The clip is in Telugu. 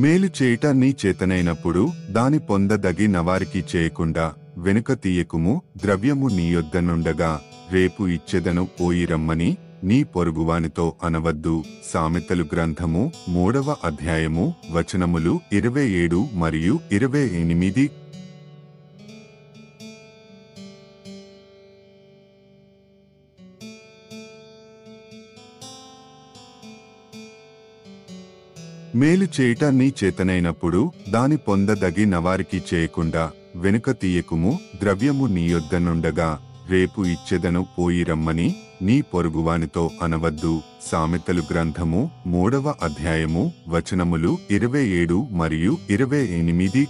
మేలు చేయుట నీ చేతనైనప్పుడు దాని పొందదగిన వారికి చేయకుండా వెనుక తీయకుము. ద్రవ్యము నీ యొద్దనుండగా రేపు ఇచ్చెదను పోయి రమ్మని నీ పొరుగువానితో అనవద్దు. సామెతలు గ్రంథము 3వ అధ్యాయము వచనములు 27 మరియు 28. మేలు చేయుట నీ చేతనైనప్పుడు దాని పొందదగిన వారికి చేయకుండా వెనుక తీయకుము. ద్రవ్యము నీ యొద్దనుండగా రేపు ఇచ్చెదను పోయి రమ్మని నీ పొరుగువానితో అనవద్దు. సామెతలు గ్రంథము 3వ అధ్యాయము వచనములు 27 మరియు 28.